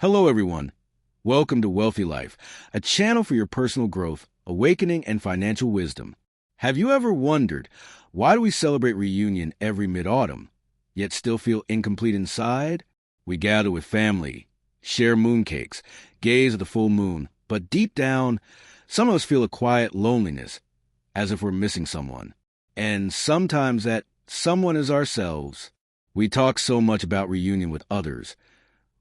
Hello, everyone. Welcome to Wealthy Life, a channel for your personal growth, awakening, and financial wisdom. Have you ever wondered, why do we celebrate reunion every mid-autumn, yet still feel incomplete inside? We gather with family, share mooncakes, gaze at the full moon, but deep down, some of us feel a quiet loneliness, as if we're missing someone. And sometimes that someone is ourselves. We talk so much about reunion with others,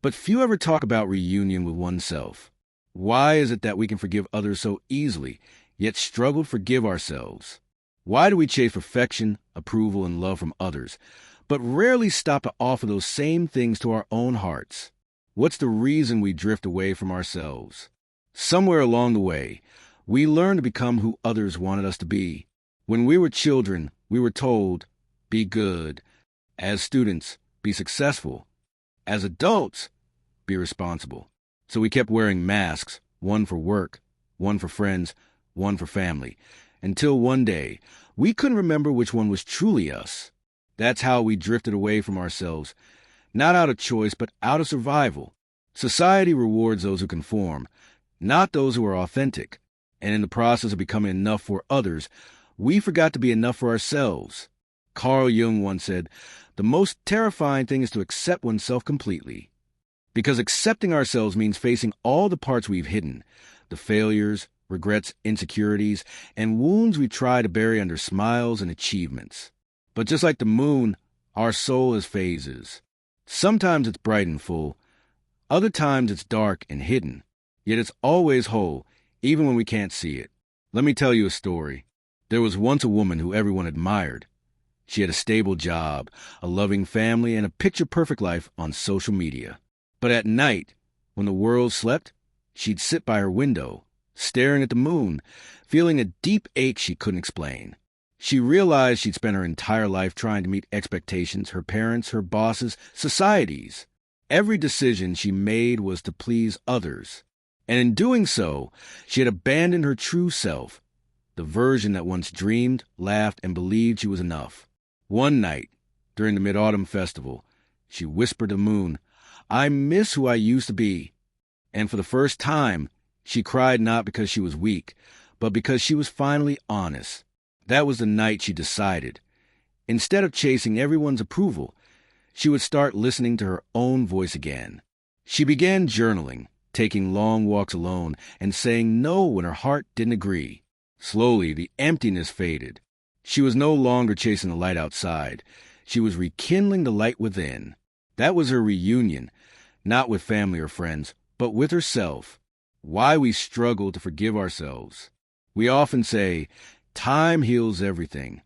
but few ever talk about reunion with oneself. Why is it that we can forgive others so easily, yet struggle to forgive ourselves? Why do we chase perfection, approval, and love from others, but rarely stop to offer those same things to our own hearts? What's the reason we drift away from ourselves? Somewhere along the way, we learn to become who others wanted us to be. When we were children, we were told, be good. As students, be successful. As adults, be responsible. So we kept wearing masks, one for work, one for friends, one for family, until one day, we couldn't remember which one was truly us. That's how we drifted away from ourselves, not out of choice, but out of survival. Society rewards those who conform, not those who are authentic. And in the process of becoming enough for others, we forgot to be enough for ourselves. Carl Jung once said, the most terrifying thing is to accept oneself completely. Because accepting ourselves means facing all the parts we've hidden, the failures, regrets, insecurities, and wounds we try to bury under smiles and achievements. But just like the moon, our soul has phases. Sometimes it's bright and full, other times it's dark and hidden, yet it's always whole, even when we can't see it. Let me tell you a story. There was once a woman who everyone admired. She had a stable job, a loving family, and a picture-perfect life on social media. But at night, when the world slept, she'd sit by her window, staring at the moon, feeling a deep ache she couldn't explain. She realized she'd spent her entire life trying to meet expectations, her parents, her bosses, society's. Every decision she made was to please others. And in doing so, she had abandoned her true self, the version that once dreamed, laughed, and believed she was enough. One night, during the Mid-Autumn Festival, she whispered to the moon, I miss who I used to be. And for the first time, she cried not because she was weak, but because she was finally honest. That was the night she decided. Instead of chasing everyone's approval, she would start listening to her own voice again. She began journaling, taking long walks alone, and saying no when her heart didn't agree. Slowly, the emptiness faded. She was no longer chasing the light outside. She was rekindling the light within. That was her reunion, not with family or friends, but with herself. Why we struggle to forgive ourselves. We often say, time heals everything.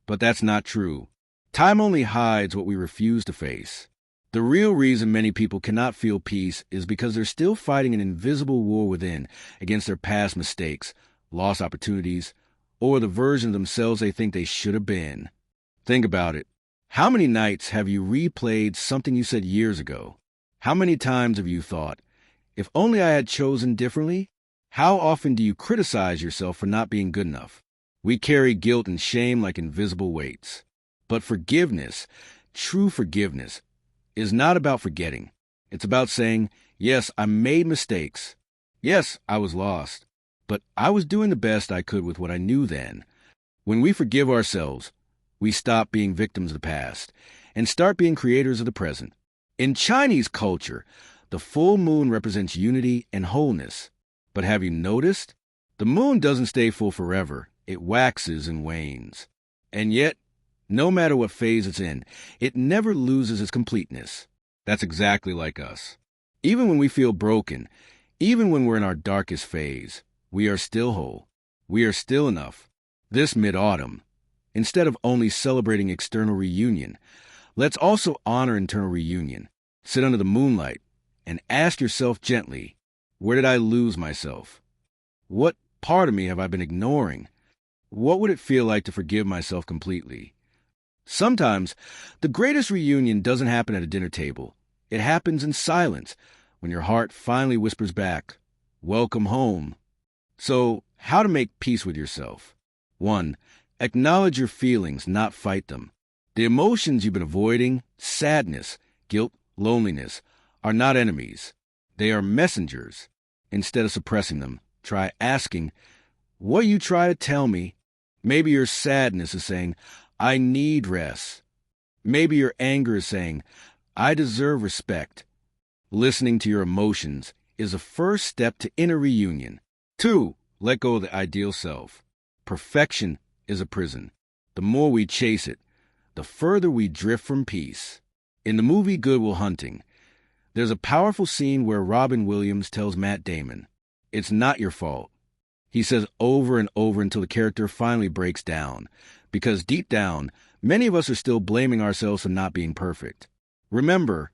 But that's not true. Time only hides what we refuse to face. The real reason many people cannot feel peace is because they're still fighting an invisible war within against their past mistakes, lost opportunities, or the version of themselves they think they should have been. Think about it. How many nights have you replayed something you said years ago? How many times have you thought, if only I had chosen differently? How often do you criticize yourself for not being good enough? We carry guilt and shame like invisible weights. But forgiveness, true forgiveness, is not about forgetting. It's about saying, yes, I made mistakes. Yes, I was lost. But I was doing the best I could with what I knew then. When we forgive ourselves, we stop being victims of the past and start being creators of the present. In Chinese culture, the full moon represents unity and wholeness. But have you noticed? The moon doesn't stay full forever. It waxes and wanes. And yet, no matter what phase it's in, it never loses its completeness. That's exactly like us. Even when we feel broken, even when we're in our darkest phase, we are still whole. We are still enough. This mid-autumn, instead of only celebrating external reunion, let's also honor internal reunion. Sit under the moonlight and ask yourself gently, where did I lose myself? What part of me have I been ignoring? What would it feel like to forgive myself completely? Sometimes, the greatest reunion doesn't happen at a dinner table. It happens in silence, when your heart finally whispers back, welcome home. So, how to make peace with yourself? 1. Acknowledge your feelings, not fight them. The emotions you've been avoiding, sadness, guilt, loneliness, are not enemies. They are messengers. Instead of suppressing them, try asking, what you try to tell me? Maybe your sadness is saying, I need rest. Maybe your anger is saying, I deserve respect. Listening to your emotions is a first step to inner reunion. 2. Let go of the ideal self. Perfection is a prison. The more we chase it, the further we drift from peace. In the movie Good Will Hunting, there's a powerful scene where Robin Williams tells Matt Damon, it's not your fault. He says over and over until the character finally breaks down, because deep down, many of us are still blaming ourselves for not being perfect. Remember,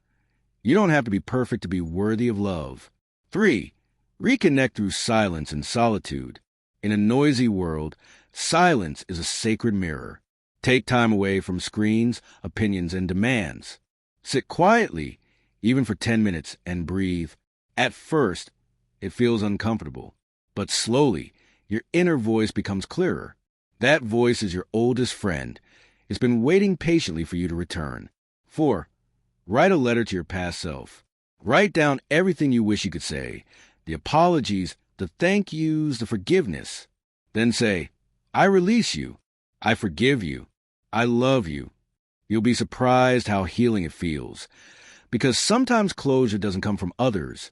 you don't have to be perfect to be worthy of love. 3. Reconnect through silence and solitude. In a noisy world, silence is a sacred mirror. Take time away from screens, opinions, and demands. Sit quietly, even for 10 minutes, and breathe. At first, it feels uncomfortable, but slowly, your inner voice becomes clearer. That voice is your oldest friend. It's been waiting patiently for you to return. 4. Write a letter to your past self. Write down everything you wish you could say, the apologies, the thank yous, the forgiveness. Then say, I release you. I forgive you. I love you. You'll be surprised how healing it feels. Because sometimes closure doesn't come from others.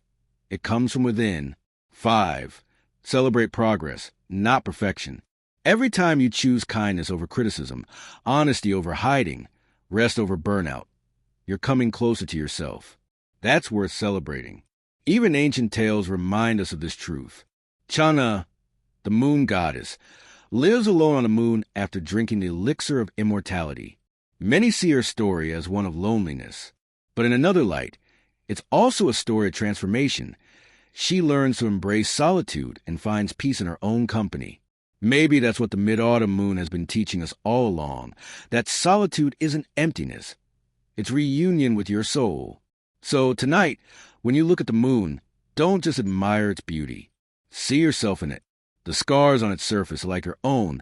It comes from within. 5. Celebrate progress, not perfection. Every time you choose kindness over criticism, honesty over hiding, rest over burnout, you're coming closer to yourself. That's worth celebrating. Even ancient tales remind us of this truth. Channa, the moon goddess, lives alone on the moon after drinking the elixir of immortality. Many see her story as one of loneliness, but in another light, it's also a story of transformation. She learns to embrace solitude and finds peace in her own company. Maybe that's what the mid-autumn moon has been teaching us all along, that solitude isn't emptiness. It's reunion with your soul. So tonight, when you look at the moon, don't just admire its beauty. See yourself in it. The scars on its surface are like your own,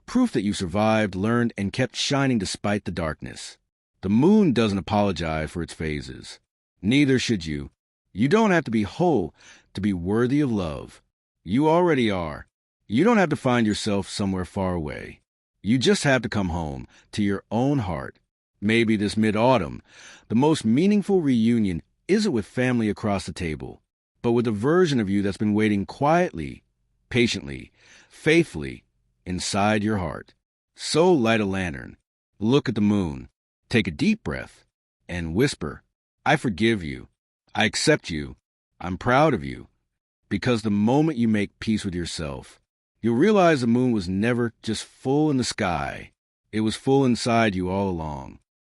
proof that you survived, learned, and kept shining despite the darkness. The moon doesn't apologize for its phases. Neither should you. You don't have to be whole to be worthy of love. You already are. You don't have to find yourself somewhere far away. You just have to come home to your own heart. Maybe this mid-autumn, the most meaningful reunion isn't with family across the table, but with a version of you that's been waiting quietly, patiently, faithfully inside your heart. So light a lantern, look at the moon, take a deep breath, and whisper, I forgive you. I accept you. I'm proud of you. Because the moment you make peace with yourself, you'll realize the moon was never just full in the sky. It was full inside you all along.